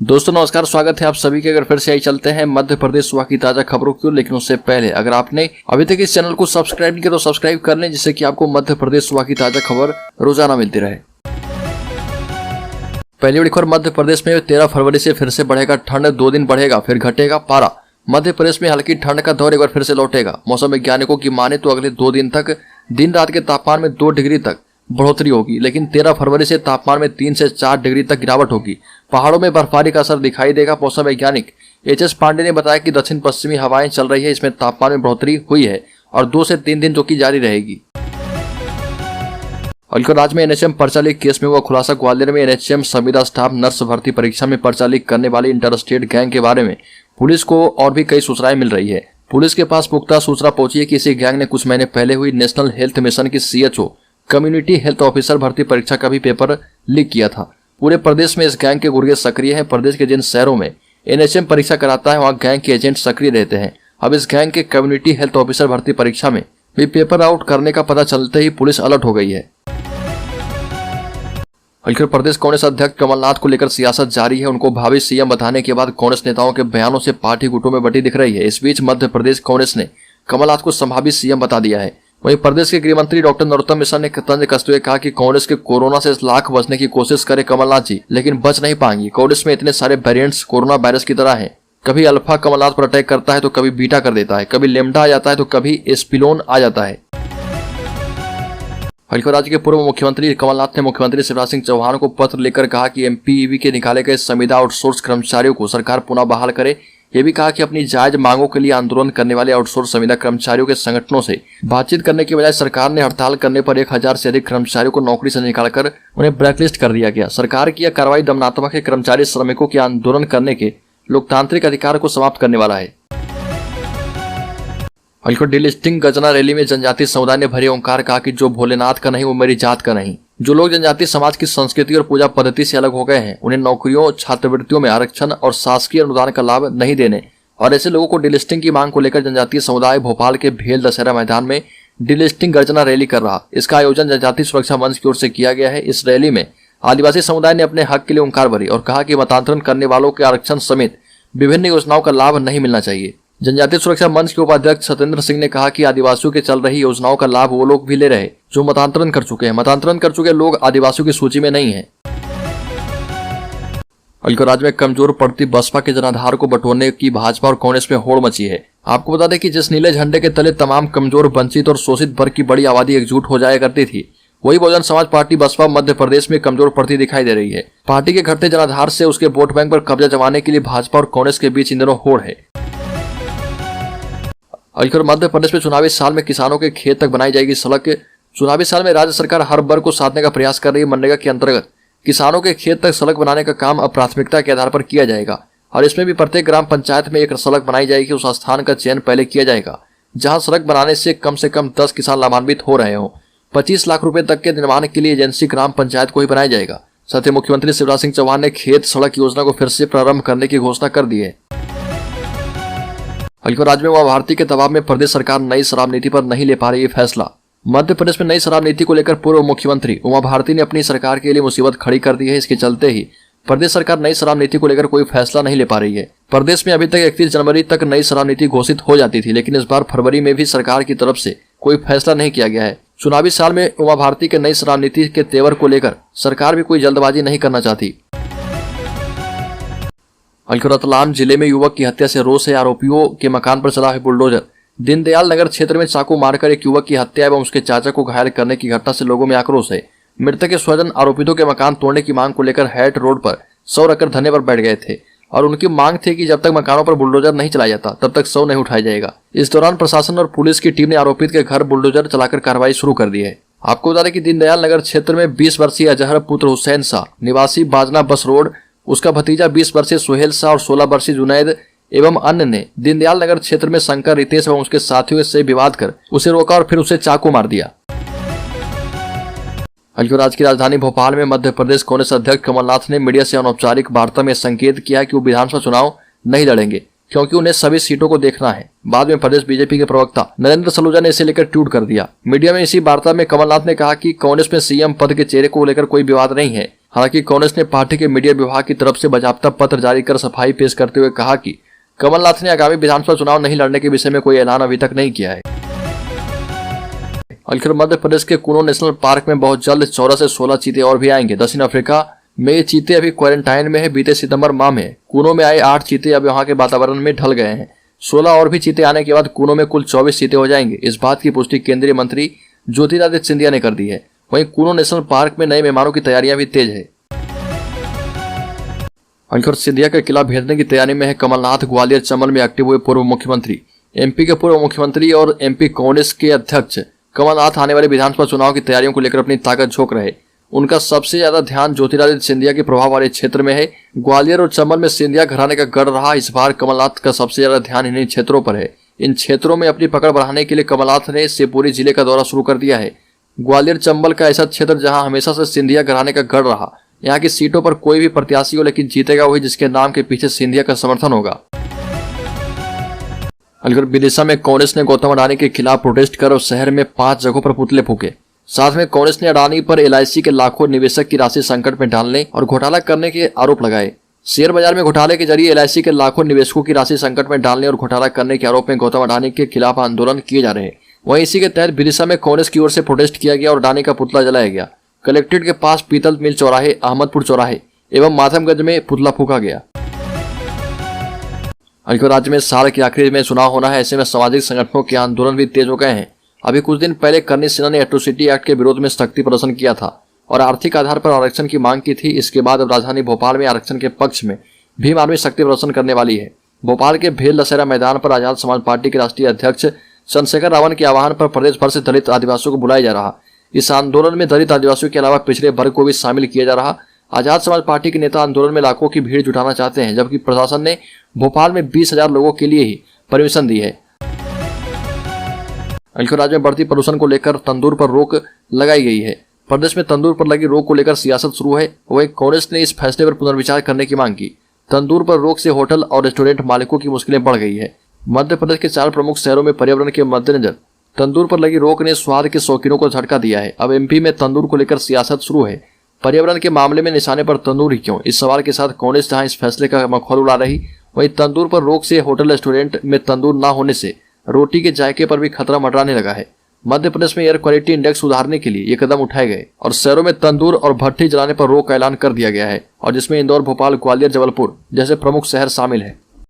दोस्तों नमस्कार, स्वागत है आप सभी के। अगर फिर से आई चलते हैं मध्य प्रदेश सुबह की ताजा खबरों की ओर, लेकिन उससे पहले अगर आपने अभी तक इस चैनल को सब्सक्राइब नहीं किया तो सब्सक्राइब कर लें, जिससे कि आपको मध्य प्रदेश सुबह की ताजा खबर रोजाना मिलती रहे। पहली बड़ी खबर, मध्य प्रदेश में 13 फरवरी से फिर से बढ़ेगा ठंड, 2 दिन बढ़ेगा फिर घटेगा पारा। मध्य प्रदेश में हल्की ठंड का दौर एक बार फिर से लौटेगा। मौसम वैज्ञानिकों की माने तो अगले 2 दिन तक दिन रात के तापमान में 2 डिग्री तक बढ़ोतरी होगी, लेकिन 13 फरवरी से तापमान में 3 से 4 डिग्री तक गिरावट होगी। पहाड़ों में बर्फबारी का असर दिखाई देगा। मौसम वैज्ञानिक एच.एस. पांडे ने बताया कि दक्षिण पश्चिमी हवाएं चल रही है, इसमें तापमान में बढ़ोतरी हुई है और 2 से 3 दिन जो कि जारी रहेगी। और राज्य में एनएचएम पर्चा लीक केस में हुआ खुलासा। ग्वालियर में एनएचएम संविदा स्टाफ नर्स भर्ती परीक्षा में पर्चा लीक करने वाली इंटरस्टेट गैंग के बारे में पुलिस को और भी कई सूचनाएं मिल रही है। पुलिस के पास पुख्ता सूचना पहुंची है कि इसी गैंग ने कुछ महीने पहले हुई नेशनल हेल्थ मिशन की CHO कम्युनिटी हेल्थ ऑफिसर भर्ती परीक्षा का भी पेपर लीक किया था। पूरे प्रदेश में इस गैंग के गुर्गे सक्रिय हैं। प्रदेश के जिन शहरों में एनएचएम परीक्षा कराता है वहां गैंग के एजेंट सक्रिय रहते हैं। अब इस गैंग के कम्युनिटी हेल्थ ऑफिसर भर्ती परीक्षा में भी पेपर आउट करने का पता चलते ही पुलिस अलर्ट हो गई है। उत्तर प्रदेश कांग्रेस अध्यक्ष कमलनाथ को लेकर सियासत जारी है। उनको भावी सीएम बताने के बाद कांग्रेस नेताओं के बयानों से पार्टी गुटों में बटी दिख रही है। इस बीच मध्य प्रदेश कांग्रेस ने कमलनाथ को संभावित सीएम बता दिया है। वहीं प्रदेश के गृह मंत्री डॉक्टर नरोत्तम मिश्रा ने तंज कसते हुए कहा कि कांग्रेस के कोरोना से लाख बचने की कोशिश करे कमलनाथ जी, लेकिन बच नहीं पाएंगी। कांग्रेस में इतने सारे वेरिएंट्स कोरोना वायरस की तरह हैं। कभी अल्फा कमलनाथ पर अटैक करता है तो कभी बीटा कर देता है, कभी लेमडा आ जाता है तो कभी एस्पिलोन आ जाता है। राज्य के पूर्व मुख्यमंत्री कमलनाथ ने मुख्यमंत्री शिवराज सिंह चौहान को पत्र लिखकर कहा कि MPEB के निकाले गए संविदा आउटसोर्स कर्मचारियों को सरकार पुनः बहाल करे। ये भी कहा कि अपनी जायज मांगों के लिए आंदोलन करने वाले आउटसोर्स संविदा कर्मचारियों के संगठनों से बातचीत करने की बजाय सरकार ने हड़ताल करने पर 1000 से अधिक कर्मचारियों को नौकरी से निकालकर उन्हें ब्लैकलिस्ट कर दिया गया। सरकार की यह कार्रवाई दमनात्मक है। कर्मचारी श्रमिकों के आंदोलन करने के लोकतांत्रिक अधिकार को समाप्त करने वाला है। डिलिस्टिंग गजना रैली में जनजातीय समुदाय ने भरे ओंकार, कहा कि जो भोलेनाथ का नहीं वो मेरी जात का नहीं। जो लोग जनजातीय समाज की संस्कृति और पूजा पद्धति से अलग हो गए हैं, उन्हें नौकरियों, छात्रवृत्तियों में आरक्षण और शासकीय अनुदान का लाभ नहीं देने और ऐसे लोगों को डिलिस्टिंग की मांग को लेकर जनजातीय समुदाय भोपाल के भेल दशहरा मैदान में डिलिस्टिंग गर्जना रैली कर रहा। इसका आयोजन जनजातीय सुरक्षा मंच की ओर से किया गया है। इस रैली में आदिवासी समुदाय ने अपने हक के लिए ओंकार भरी और कहा कि मतांतरण करने वालों के आरक्षण समेत विभिन्न योजनाओं का लाभ नहीं मिलना चाहिए। जनजातीय सुरक्षा मंच के उपाध्यक्ष सत्येंद्र सिंह ने कहा कि आदिवासियों के चल रही योजनाओं का लाभ वो लोग भी ले रहे जो मतांतरण कर चुके हैं। मतांतरण कर चुके लोग आदिवासियों की सूची में नहीं हैं। राज्य में कमजोर पड़ती बसपा के जनाधार को बटोरने की भाजपा और कांग्रेस में होड़ मची है। आपको बता दें कि जिस नीले झंडे के तले तमाम कमजोर, वंचित और शोषित वर्ग की बड़ी आबादी एकजुट हो जाया करती थी, वही बहुजन समाज पार्टी बसपा मध्य प्रदेश में कमजोर पड़ती दिखाई दे रही है। पार्टी के घटते जनाधार से उसके वोट बैंक पर कब्जा जमाने के लिए भाजपा और कांग्रेस के बीच इन दिनों होड़ है। मध्य प्रदेश में चुनावी साल में किसानों के खेत तक बनाई जाएगी सड़क। चुनावी साल में राज्य सरकार हर वर्ग को साधने का प्रयास कर रही है। मनरेगा के अंतर्गत किसानों के खेत तक सड़क बनाने का काम अब प्राथमिकता के आधार पर किया जाएगा और इसमें भी प्रत्येक ग्राम पंचायत में एक सड़क बनाई जाएगी। उस स्थान का चयन पहले किया जाएगा जहां सड़क बनाने से कम 10 किसान लाभान्वित हो रहे हों। 25 लाख रुपए तक के निर्माण के लिए एजेंसी ग्राम पंचायत को ही बनाया जाएगा। साथ ही मुख्यमंत्री शिवराज सिंह चौहान ने खेत सड़क योजना को फिर से प्रारंभ करने की घोषणा कर दी है। राज्य में उमा भारती के दबाव में प्रदेश सरकार नई शराब नीति पर नहीं ले पा रही है फैसला। मध्य प्रदेश में नई शराब नीति को लेकर पूर्व मुख्यमंत्री उमा भारती ने अपनी सरकार के लिए मुसीबत खड़ी कर दी है। इसके चलते ही प्रदेश सरकार नई शराब नीति को लेकर कोई फैसला नहीं ले पा रही है। प्रदेश में अभी तक 31 जनवरी तक नई शराब नीति घोषित हो जाती थी, लेकिन इस बार फरवरी में भी सरकार की तरफ से कोई फैसला नहीं किया गया है। चुनावी साल में उमा भारती के नई शराब नीति के तेवर को लेकर सरकार भी कोई जल्दबाजी नहीं करना चाहती। रतलाम जिले में युवक की हत्या से रोष है। आरोपियों के मकान पर चला है बुलडोजर। दीनदयाल नगर क्षेत्र में चाकू मारकर एक युवक की हत्या एवं उसके चाचा को घायल करने की घटना से लोगों में आक्रोश है। मृतक के स्वजन आरोपितों के मकान तोड़ने की मांग को लेकर हैट रोड पर 100 रखकर धरने पर बैठ गए थे और उनकी मांग थी कि जब तक मकानों पर बुलडोजर नहीं चलाया जाता तब तक 100 नहीं उठाया जाएगा। इस दौरान प्रशासन और पुलिस की टीम ने आरोपित के घर बुलडोजर चलाकर कार्रवाई शुरू कर दी है। आपको बता दें कि दीनदयाल नगर क्षेत्र में 20 वर्षीय अजहर पुत्र हुसैन शाह निवासी बाजना बस रोड, उसका भतीजा 20 वर्षीय सुहेल शाह और 16 वर्षीय जुनैद एवं अन्य ने दीनदयाल नगर क्षेत्र में शंकर, रितेश एवं उसके साथियों से विवाद कर उसे रोका और फिर उसे चाकू मार दिया। राज्य की राजधानी भोपाल में मध्य प्रदेश कांग्रेस अध्यक्ष कमलनाथ ने मीडिया से अनौपचारिक वार्ता में संकेत किया कि वो विधानसभा चुनाव नहीं लड़ेंगे क्योंकि उन्हें सभी सीटों को देखना है। बाद में प्रदेश बीजेपी के प्रवक्ता नरेंद्र सलूजा ने इसे लेकर ट्वीट कर दिया। मीडिया में इसी वार्ता में कमलनाथ ने कहा कि कांग्रेस में सीएम पद के चेहरे को लेकर कोई विवाद नहीं है। हालांकि कांग्रेस ने पार्टी के मीडिया विभाग की तरफ से बाकायदा पत्र जारी कर सफाई पेश करते हुए कहा कि कमलनाथ ने आगामी विधानसभा चुनाव नहीं लड़ने के विषय में कोई ऐलान अभी तक नहीं किया है। मध्य प्रदेश के कुनो नेशनल पार्क में बहुत जल्द 14 से 16 चीते और भी आएंगे। दक्षिण अफ्रीका में ये चीते अभी क्वारंटाइन में है। बीते सितंबर माह में कुनो में आए 8 चीते अब वहां के वातावरण में ढल गए हैं। 16 और भी चीते आने के बाद कुनो में कुल 24 चीते हो जाएंगे। इस बात की पुष्टि केंद्रीय मंत्री ज्योतिरादित्य सिंधिया ने कर दी है। वहीं कुनो नेशनल पार्क में नए मेहमानों की तैयारियां भी तेज है। सिंधिया के किला भेजने की तैयारी में है कमलनाथ। ग्वालियर चंबल में एक्टिव हुए पूर्व मुख्यमंत्री। एमपी के पूर्व मुख्यमंत्री और एमपी कांग्रेस के अध्यक्ष कमलनाथ आने वाले विधानसभा चुनाव की तैयारियों को लेकर अपनी ताकत झोंक रहे। उनका सबसे ज्यादा ध्यान ज्योतिरादित्य सिंधिया के प्रभाव वाले क्षेत्र में है। ग्वालियर और चंबल में सिंधिया घराने का गढ़ रहा। इस बार कमलनाथ का सबसे ज्यादा ध्यान इन्हीं क्षेत्रों पर है। इन क्षेत्रों में अपनी पकड़ बढ़ाने के लिए कमलनाथ ने शिवपुरी जिले का दौरा शुरू कर दिया है। ग्वालियर चंबल का ऐसा क्षेत्र जहां हमेशा से सिंधिया घराने का गढ़ रहा। यहाँ की सीटों पर कोई भी प्रत्याशी हो, लेकिन जीतेगा वही जिसके नाम के पीछे सिंधिया का समर्थन होगा। विदिशा में कांग्रेस ने गौतम अडानी के खिलाफ प्रोटेस्ट कर शहर में 5 जगहों पर पुतले फूके। साथ में कांग्रेस ने अडानी पर LIC के लाखों निवेशक की राशि संकट में डालने और घोटाला करने के आरोप लगाए। शेयर बाजार में घोटाले के जरिए LIC के लाखों निवेशकों की राशि संकट में डालने और घोटाला करने के आरोप में गौतम अडानी के खिलाफ आंदोलन किए जा रहे हैं। वहीं इसी के तहत विदिशा में कांग्रेस की ओर से प्रोटेस्ट किया गया और अडानी का पुतला जलाया गया। कलेक्ट्रेट के पास पीतल मिल चौराहे, अहमदपुर चौराहे एवं माधवगंज में पुतला फूका गया। राज्य में साल के आखिरी में चुनाव होना है। ऐसे में सामाजिक संगठनों के आंदोलन भी तेज हो गए हैं। अभी कुछ दिन पहले करनी सेना ने एट्रोसिटी एक्ट के विरोध में शक्ति प्रदर्शन किया था और आर्थिक आधार पर आरक्षण की मांग की थी। इसके बाद अब राजधानी भोपाल में आरक्षण के पक्ष में भीम आर्मी शक्ति प्रदर्शन करने वाली है। भोपाल के भेल दशहरा मैदान पर आजाद समाज पार्टी के राष्ट्रीय अध्यक्ष चंद्रशेखर रावण के आह्वान पर प्रदेश भर से दलित आदिवासियों को बुलाया जा रहा। इस आंदोलन में दलित आदिवासियों के अलावा पिछड़े वर्ग को भी शामिल किया जा रहा। आजाद समाज पार्टी के नेता आंदोलन में लाखों की भीड़ जुटाना चाहते हैं, जबकि प्रशासन ने भोपाल में 20,000 लोगों के लिए ही परमिशन दी है। राज्य में बढ़ती प्रदूषण को लेकर तंदूर पर रोक लगाई गई है। प्रदेश में तंदूर पर लगी रोक को लेकर सियासत शुरू है। वहीं कांग्रेस ने इस फैसले पर पुनर्विचार करने की मांग की। तंदूर पर रोक से होटल और रेस्टोरेंट मालिकों की मुश्किलें बढ़ गई है। मध्य प्रदेश के 4 प्रमुख शहरों में पर्यावरण के मद्देनजर तंदूर पर लगी रोक ने स्वाद के शौकीनों को झटका दिया है। अब MP में तंदूर को लेकर सियासत शुरू है। पर्यावरण के मामले में निशाने पर तंदूर ही क्यों, इस सवाल के साथ कांग्रेस जहां इस फैसले का मखौल उड़ा रही, वहीं तंदूर पर रोक से होटल रेस्टोरेंट में तंदूर न होने से रोटी के जायके पर भी खतरा मंडराने लगा है। मध्य प्रदेश में एयर क्वालिटी इंडेक्स सुधारने के लिए ये कदम उठाए गए और शहरों में तंदूर और भट्ठी जलाने पर रोक का ऐलान कर दिया गया है, और जिसमें इंदौर, भोपाल, ग्वालियर, जबलपुर जैसे प्रमुख शहर शामिल है।